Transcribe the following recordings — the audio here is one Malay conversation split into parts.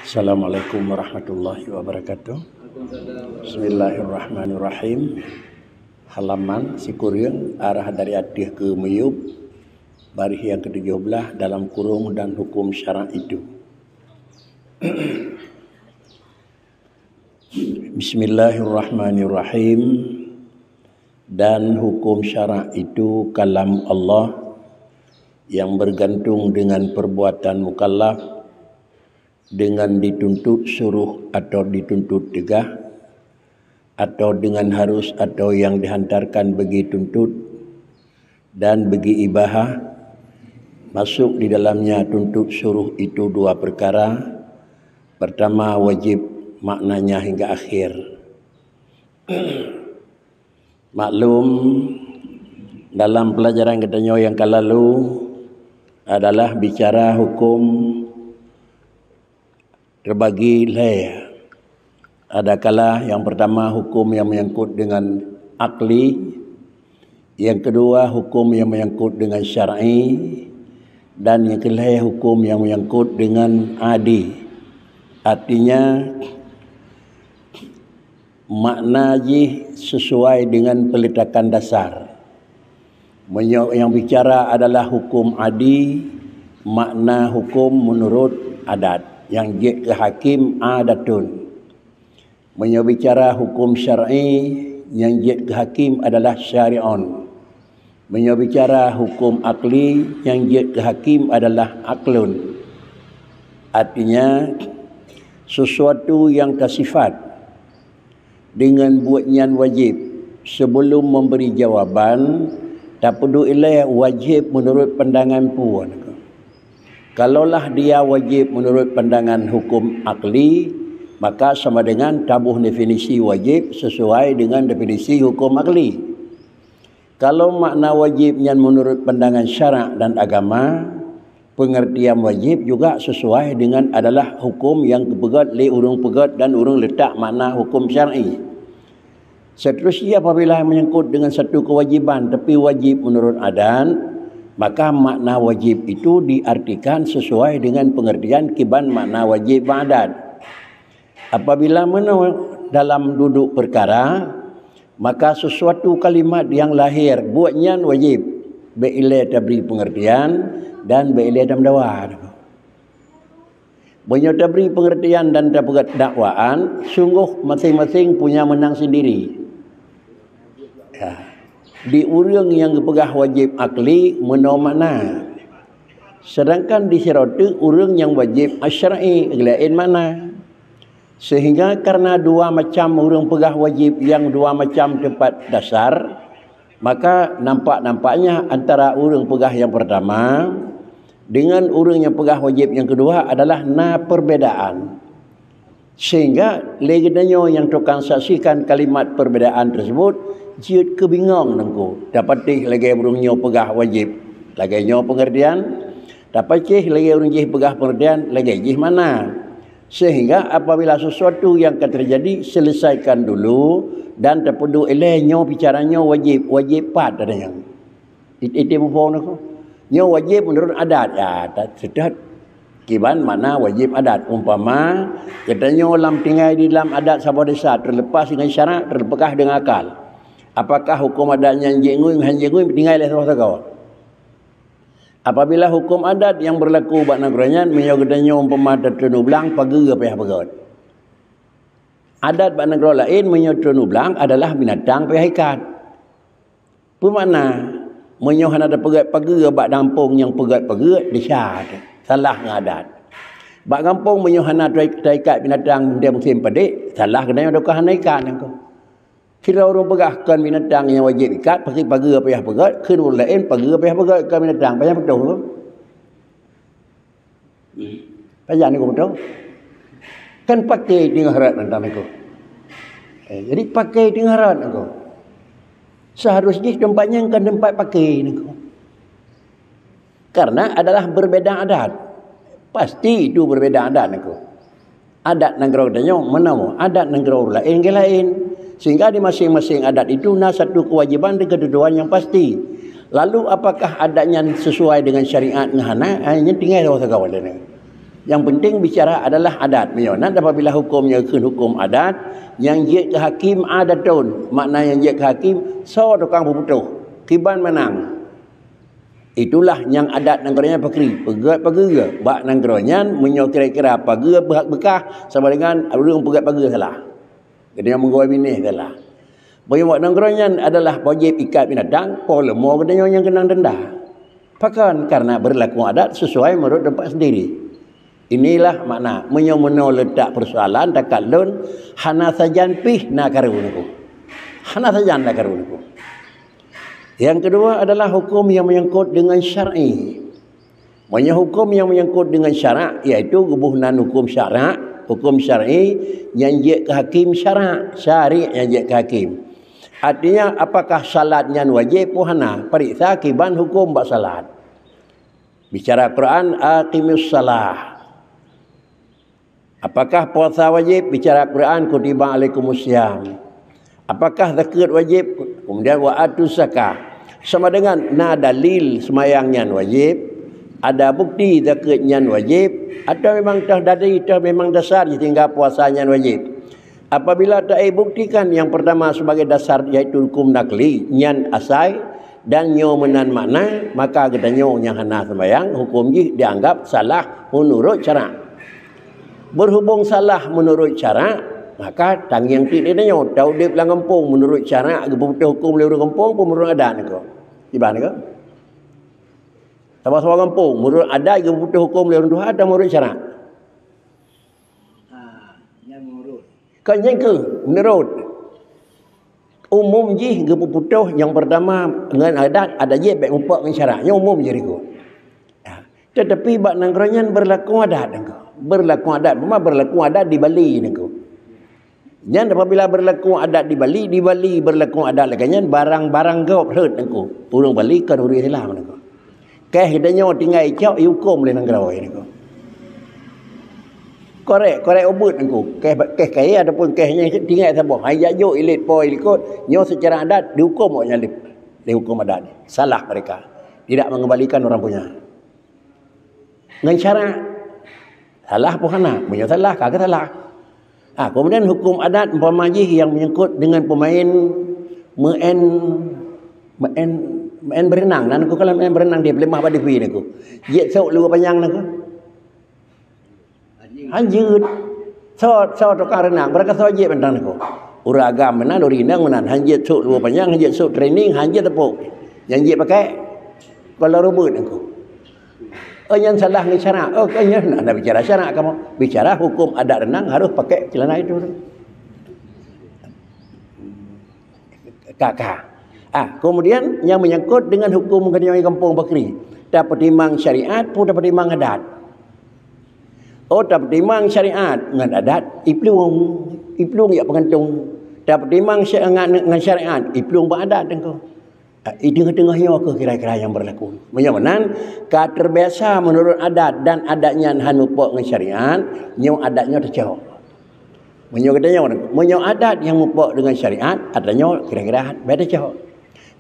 Assalamualaikum warahmatullahi wabarakatuh. Bismillahirrahmanirrahim. Halaman Sikuriang arah dari Atih ke Meyub, baris yang ke-17 dalam kurung dan hukum syara' itu. Bismillahirrahmanirrahim. Dan hukum syara' itu kalam Allah yang bergantung dengan perbuatan mukallaf, dengan dituntut suruh atau dituntut tegah, atau dengan harus atau yang dihantarkan bagi tuntut, dan bagi ibahah. Masuk di dalamnya tuntut suruh itu dua perkara. Pertama wajib, maknanya hingga akhir. Maklum dalam pelajaran katanya yang lalu adalah bicara hukum terbagi layer. Ada kala yang pertama hukum yang menyangkut dengan akli, yang kedua hukum yang menyangkut dengan syar'i, dan yang ketiga hukum yang menyangkut dengan adi. Artinya makna ji sesuai dengan peletakan dasar. Yang bicara adalah hukum adi, makna hukum menurut adat. Yang jid ke hakim adatun. Menyobicara hukum syar'i, yang jid ke hakim adalah syari'un. Menyobicara hukum akli, yang jid ke hakim adalah aklun. Artinya sesuatu yang tersifat dengan buatnya wajib sebelum memberi jawaban, tak perlu ilah wajib menurut pandangan puan. Kalaulah dia wajib menurut pandangan hukum akli, maka sama dengan tabuh definisi wajib sesuai dengan definisi hukum akli. Kalau makna wajib yang menurut pandangan syarak dan agama, pengertian wajib juga sesuai dengan adalah hukum yang pegat li urung pegat dan urung letak makna hukum syar'i. Seterusnya apabila menyangkut dengan satu kewajiban tapi wajib menurut adat, maka makna wajib itu diartikan sesuai dengan pengertian kiban makna wajib adat. Apabila dalam duduk perkara, maka sesuatu kalimat yang lahir buatnya wajib, beilai tabri pengertian dan beilai damdawar. Banyak tabri pengertian dan dakwaan, sungguh masing-masing punya menang sendiri. Ya. Di urang yang pegah wajib akli menau makna. Sedangkan di syaratu urang yang wajib asyra'i lain makna. Sehingga karena dua macam urang pegah wajib yang dua macam tempat dasar, maka nampaknya antara urang pegah yang pertama dengan urang yang pegah wajib yang kedua adalah perbedaan. Sehingga legenanya yang tukang saksikan kalimat perbedaan tersebut jiut kebingung nengku. Dapat lagi urungnya pegah wajib, lagi nyo pengertian. Dapat lagi urung jih pegah pengertian, lagi jih mana. Sehingga apabila sesuatu yang akan terjadi, selesaikan dulu dan terpedu nyo bicaranya wajib pat adanya. Itu bukan aku. Nyo wajib menurut adat ya, tak sedap. Kiban mana wajib adat. Umpama katanya lam tinggal di dalam adat sabah desa terlepas dengan syarat, terpekah dengan akal. Apakah hukum adatnya jengui tinggal di sama sekau? Apabila hukum adat yang berlaku buat negaranya menyogedanya umpama tertunu belang pagi apa yang pegat. Adat buat negara lain menyotunu belang adalah binatang pihak ikat. Bermakna menyohan ada pegat pagi buat dampung yang pegat-pegat disyat. Salah ngadat. Bak kampung menyohana ikat binatang dia musim pedik, salah kena yang dokah ikat nangko. Kira orang pegahkan binatang yang wajib ikat, pagi apa yang pegat, kena orang lain pagi apa yang pegat ikat binatang, payah betul ke? Payah ni kau betul? Kan pakai dengan harat nanti nangko. Jadi pakai dengan harat nangko. Seharusnya tempatnya kan tempat pakai nangko. Karena adalah berbeda adat. Pasti itu berbeda adat nangko. Adat negara katanya mana adat negara lain. Sehingga di masing-masing adat itu satu kewajiban dan kedudukan yang pasti. Lalu apakah adatnya sesuai dengan syariat ngahana? Hanya tinggal sama sekali. Yang penting bicara adalah adat. Nak apabila hukumnya hukum adat, yang je ke hakim adatun. Makna yang je ke hakim, so tukang berputuh. Kiban menang. Itulah yang adat negara pakri. Pegat bak negara menyo kira-kira paga berhak bekah sama dengan orang pegat paga salah. Dia menggawai bini salah. Bagi buat negara adalah wajib ikat binatang, polemo katanya yang kena denda. Pakan karena berlaku adat sesuai menurut tempat sendiri. Inilah makna menyo letak persoalan dekat lun hana sajan pih nak karuniku. Hana sajan nak karuniku. Yang kedua adalah hukum yang menyangkut dengan syar'i. Banyak hukum yang menyangkut dengan syarak, iaitu kebuhunan hukum syarak, hukum syar'i yang je ke hakim syarak, syari' yang je ke hakim. Artinya apakah salatnya wajib puhana? Periksa kiban hukum bak salat. Bicara Quran, aqimus salah. Apakah puasa wajib? Bicara Quran, kutiba alaikumusiyam. Apakah zakat wajib? Kemudian wa'atus zakah. Sama dengan dalil semayangnya wajib, ada bukti zakatnya wajib, atau memang memang dasar tinggal puasanya wajib. Apabila tak buktikan yang pertama sebagai dasar iaitu hukum nakli, nyan asai dan nyo menan makna, maka kita nyo yang hana sembayang hukum dianggap salah menurut cara. Berhubung salah menurut cara, maka tang yang tidak dia tahu dia pulang kampung menurut cara keputusan hukum lewat kampung pun menurut adat ni ko. Iban ko. Sama-sama kampung menurut adat keputusan hukum lewat Tuhan atau menurut cara? Yang menurut. Kan yang ke menurut umum je keputusan yang pertama dengan adat ada je baik umpak dengan syarat. Yang umum je ko. Tetapi bak nangranyan berlaku adat ko. Berlaku adat, memang berlaku adat di Bali ni ko. Yang apabila berlaku adat di Bali berlaku adat lagi barang-barang gop herd nangku. Urang Bali kan urang Islam nangku. Keh hidanya tinggal icau hukum le nang grawai nangku. Korek obut nangku. Keh kaya ataupun kehnya tinggal sabah. Hai jajuk ilit poi ikut nyo secara adat dihukum oknya di hukum adat. Salah mereka. Tidak mengembalikan orang punya. Ngan cara salah puhana, punya salah kagak salah. Kemudian hukum adat umpama yang menyangkut dengan pemain main berenang. Dan aku kalau main berenang dia lemah pada kuih aku. Jet sok luar panjang aku. Hanjut. Sok tukang renang. Mereka sok jet bentang aku. Uragam menan, urinang menan. Hanjut sok luar panjang, hanjut sok training, hanjut tepuk. Yang jet pakai kalau robot aku. Yang salah ni syarak. Kayaknya nak bicara syarak kamu. Bicara hukum adat renang harus pakai celana itu. Kakak. Kemudian yang menyangkut dengan hukum kenyai kampung bakri. Dapat timang syariat pun dapat timang adat. Dapat timang syariat dengan adat. Iplung ya pengantung. Dapat timang dengan syariat. Iplung beradat dengan kau. Di tengah-tengahnya ke kira-kira yang berlaku. Menyamanan terbiasa menurut adat dan adatnya hanupok dengan syariat, nyo adatnya terjauh. Menyo adat yang mupok dengan syariat, adatnya kira-kira beda jauh.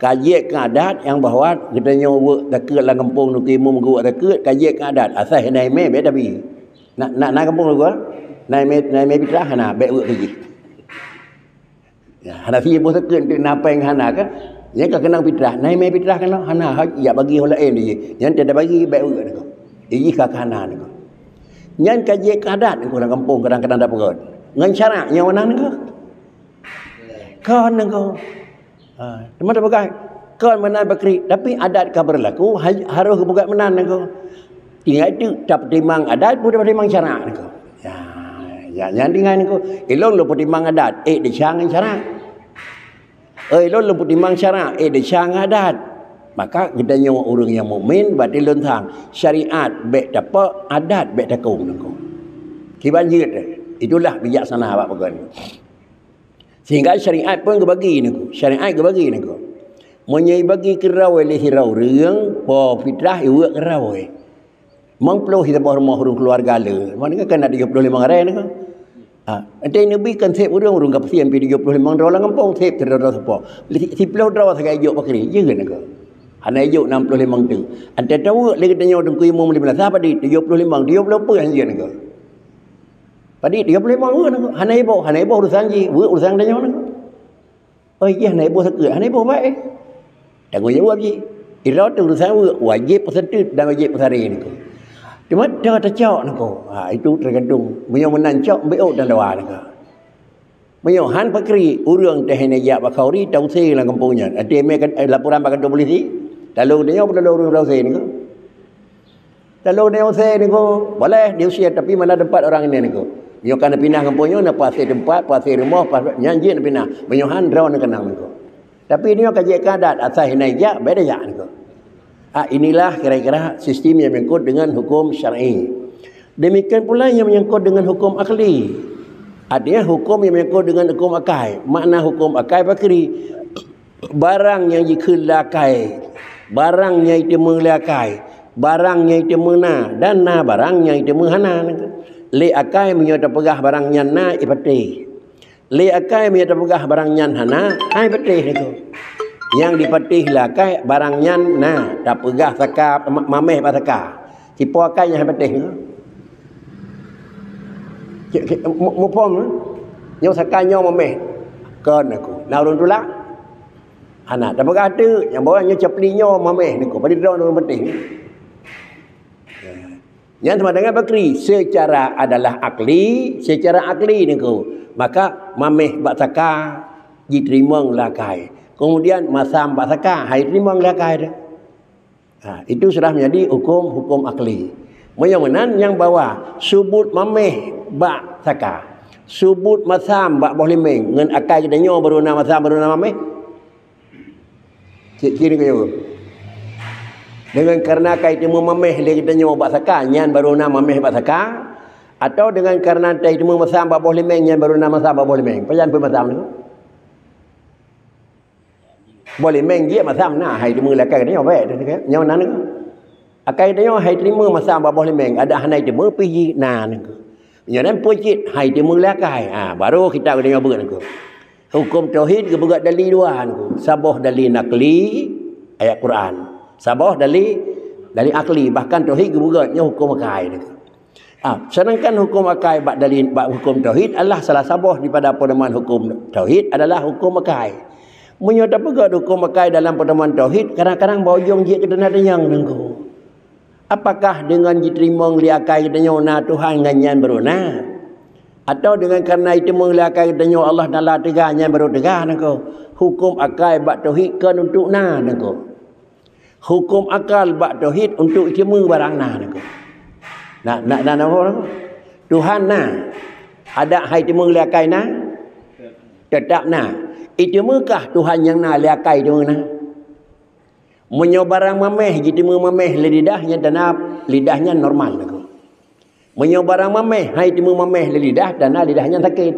Kaji ke adat yang bahawa kita nyo dekat lah kampung nu kimu menggu dekat kaji ke adat asal nai me beda bi. Nak kampung lu nai me bitrah hana be kerji. Ya, hana fi bos dekat napa yang hana ke? Yang kau kenang fitrah, naik mai fitrah kan lah, hana ya bagi orang lain dia. Yang tidak bagi baik juga ni kau. Ini kau hana ni kau. Yang kaji kadat ni kau orang kampung kadang-kadang dapat kau. Ngan syarak yang mana ni kau? Kau ni kau. Teman tak pakai. Kau menan bakri, tapi adat kau berlaku harus bukan menan ni kau. Tinggal itu dapat timang adat, pun dapat timang syarak ni kau. Ya, yang tinggal ni kau. Elong lu timang adat, dicangan syarak. Lo lemput timang syarak, dia syang adat. Maka kita nyawa orang yang mukmin berarti lentang syariat baik dapat adat baik takung nangko. Kiban jeut. Itulah bijaksana awak pegan. Sehingga syariat pun gebagi nangko. Syariat gebagi nangko. Menyai bagi kerau le hirau reung po fitrah iwa kerau. Mang puluh kita rumah orang keluarga le. Mana kan ada 35 hari nangko. Nanti Nabi kan sep urang kapasian pi 35 orang kampung sep terdapat apa. Si pulau draw sagai jok pakri, je kan ko. Hana hijuk 65 tu. Ante tahu lagi tanya dengku imam 15 apa di 75 apa yang dia nak. Padi 35 nak. Hana ibu urusan ji, urusan tanya nak. Oh iya hana ibu sakit, hana ibu baik. Tanggungjawab ji. Ira tu urusan wajib peserta dan wajib pesari nak. Cuma dia tercok nak. Itu tergantung. Punya menancok beok dan doa nak. Punya han pakri urang teh ya bakauri tahu sei lah kampungnya. Ada laporan pakai polisi. Lalu dia urang sei ni. Lalu dia sei ni boleh dia usia tapi mana tempat orang ini ni. Dia kena pindah kampungnya nak pasir tempat, pasir rumah, nyanyi nak pindah. Punya han draw nak kenal ni. Tapi dia kaji kadat asal hinaya beda ya ni. Inilah kira-kira sistem yang menyangkut dengan hukum syar'i. Demikian pula yang menyangkut dengan hukum akli. Ada hukum yang menyangkut dengan hukum akal. Makna hukum akal pakri barang yang dikelakai, barang yang dimelakai, barang yang dimena dan na barang yang dimehana. Le akal menyata pegah barang yang na ipatih. Le akal menyata pegah barang yang hana ai patih itu. Yang dipatih lakai barang yang na tak pegah sakap mameh pasaka. Sipo akal yang patih. Mupom yang sakanya mameh kan aku. Naurun tulak. Anak tak pegah tu yang bawahnya caplinya mameh niku. Pada orang patih. Yang sama dengan bakri secara adalah akli, secara akli niku. Maka mameh basaka diterima lakai. Kemudian masam basaka hai terima lakai dah. Itu sudah menjadi hukum akli. Menyamanan yang bawa subut mameh bak saka. Subut masam bak boleh meng ngan akal kita nyo baru nama masam baru nama mameh. Ciri kau. Dengan karena kai temu mameh le kita nyo bak saka nyan baru nama mameh bak saka atau dengan karena tai temu masam bak boleh meng nyan baru nama masam bak boleh meng. Pajan pe masam ni. Boleh meng dia masam nah hai temu lakai kita nyo baik dah nyo nan ni. Akai dia hai terima masa apa boleh meng ada hanai temu pergi na ni. Jangan pojit hai temu lakai. Baru kita kena buat ni. Hukum tauhid ke buat dalil dua ni. Sabah dalil nakli ayat Quran. Sabah dalil akli bahkan tauhid ke buatnya hukum akai ni. Sedangkan hukum akai bak dalil bak hukum tauhid adalah salah sabah daripada pedoman hukum tauhid adalah hukum akai. Menyata pegat hukum akai dalam pedoman tauhid kadang-kadang bawa jong je kita nak yang nengko. Apakah dengan diterima ngeliakai katanya na Tuhan nganyan beruna? Atau dengan karena itu mengeliakai katanya Allah Ta'ala tegah nyan baru tegah nako. Hukum akal bak tauhid kan untuk na nako. Hukum akal bak tauhid untuk cema barang na nako. Nak apa nako? Tuhan na. Ada hai temu ngeliakai na? Tetap na. Itu mekah Tuhan yang na liakai tu na? Menyobarang mameh jadi mameh lidahnya tanah lidahnya normal aku. Menyobarang mameh hai timu mameh lidah tanah lidahnya sakit.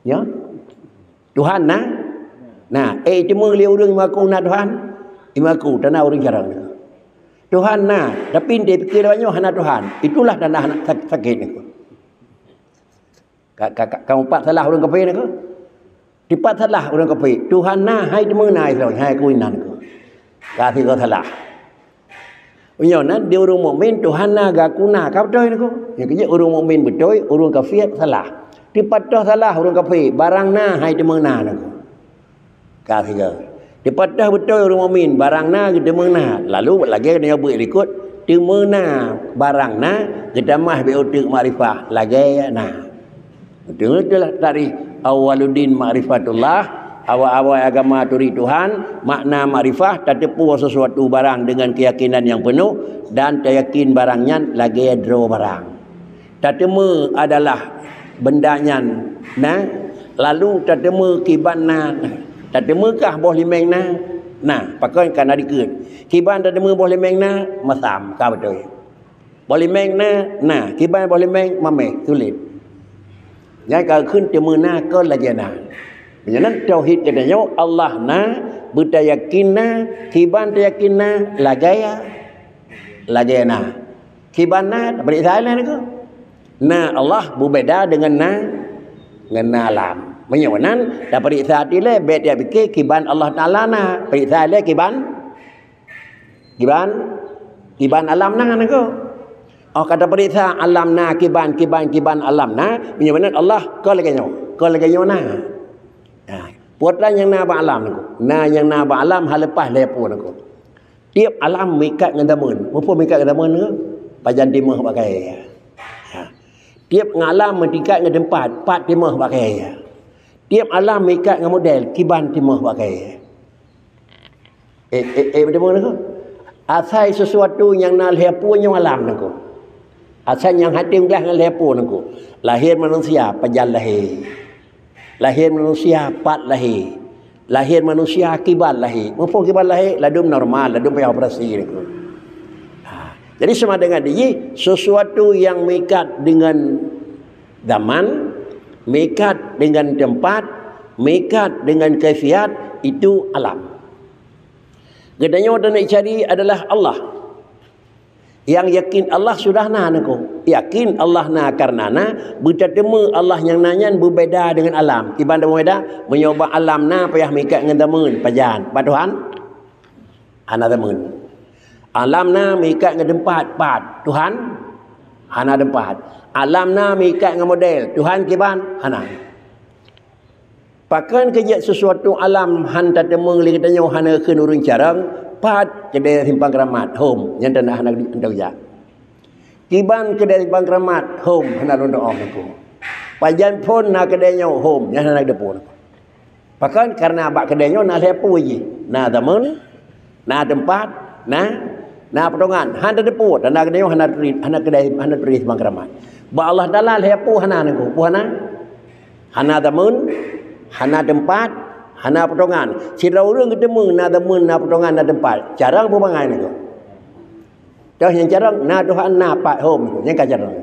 Ya. Tuhan nah timu li urang maku na Tuhan. Imaku tanah urang jarang. Tuhan tapi dia fikir banyak hana Tuhan. Itulah tanah sakit aku. Kamu pak salah urang kape aku. Dipat salah urang kape. Tuhan hai timu hai aku inan aku. Kasih kau salah. Unyonan dia orang mukmin Tuhan gakuna kau betul ni ko. Yang kerja orang mukmin betul, orang kafir salah. Dipatah salah orang kafir, barang na hai demena nak. Kasih kau. Dipatah betul orang mukmin, barang na kita mena. Lalu lagi dia buat ikut demena barang na kita mah beotik makrifah lagi na. Betul dari awaluddin ma'rifatullah. Awal-awal agama turi Tuhan, makna makrifah tertipu sesuatu barang dengan keyakinan yang penuh dan teryakin barangnya lagi draw barang. Tertemu adalah bendanya lalu tertemu kibanna. Tertemukah boleh mengna? Pakai kan adikun. Kiban tertemu boleh mengna masam ka betul. Boleh mengna kiban boleh meng mameh sulit. Yang kalauขึ้น temu na ko lagi na. Menyenang tauhid katanya Allah bertayakin kiban tayakin lagaya kiban beri salah ni ko Allah berbeda dengan alam menyenang dapat periksa tile bet dia fikir kiban Allah Taala periksa le kiban Kiban alam na ko. Oh kata perintah alam na kiban alam na. Menyebabkan Allah ko lagi nyo na. Puatlah yang na ba alam ko. Na yang na ba alam hal lepas lepo ko. Tiap alam mikat dengan damun. Apa mikat dengan damun ke? Pajan timah pakai. Tiap ngalam metikat dengan tempat, pat timah pakai. Tiap alam mikat dengan model, kiban timah pakai. Bagaimana ko? Asal sesuatu yang nak lepo yang alam ko. Asal yang hati belah dengan lepo ko. Lahir manusia, pajan lahir. Lahir manusia, pat lahir. Lahir manusia akibat lahir. Apa akibat lahir? Ladum normal, ladum payah operasi. Jadi sama dengan dia, sesuatu yang mengikat dengan zaman, mengikat dengan tempat, mengikat dengan kaifiat, itu alam. Gedanya orang nak cari adalah Allah. Yang yakin Allah sudah na ko. Yakin Allah na karena na bertemu Allah yang nanya berbeza dengan alam. Ibarat berbeza menyoba alam na payah mikat dengan temun pajan. Tuhan ana temun. Alam na mikat dengan tempat pat. Tuhan ana tempat. Alam na mikat dengan model. Tuhan kiban ana. Pakan kerja sesuatu alam han tatemu li katanya hana keun urang carang pat kedai simpang keramat home yang tanah anak kerja. Kiban kedai simpang keramat home hana londo off aku. Pajan pun na kedainya home yang anak depo. Pakan karena abak kedainya na lepo je. Na temen, na tempat, na potongan hana depo dan na kedainya hana kedai simpang keramat. Ba Allah taala lepo hana aku. Hana temen, hana tempat, hana potongan. Si orang ketemu na temen na potongan na tempat. Carang apa bangai ni ko? Dah yang carang na Tuhan na pat home yang ka carang.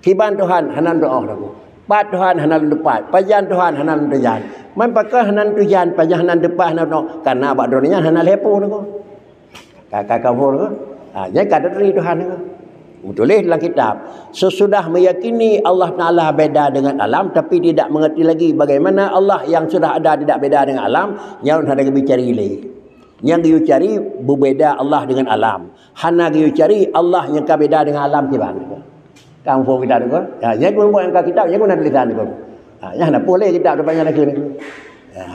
Kiban Tuhan hanan doa aku. Pat Tuhan hanan tempat. Pajan Tuhan hanan tujan. Man pakai hanan tujan, pajan hanan depan hanan no. Karena abak dunia hanan lepo ni ko. Kakak kamu ko. Yang kada dari Tuhan ko. Tulis dalam kitab. Sesudah meyakini Allah Ta'ala beda dengan alam, tapi tidak mengerti lagi bagaimana Allah yang sudah ada tidak beda dengan alam, yang hendak dicari lagi. Yang dicari berbeza Allah dengan alam. Hana dicari Allah yang beda dengan alam kiban. Kamu pun kita tu. Ya, yang pun buat kitab, yang pun nak tulisan tu. Ya, nak boleh kitab depannya lagi ni. Ya.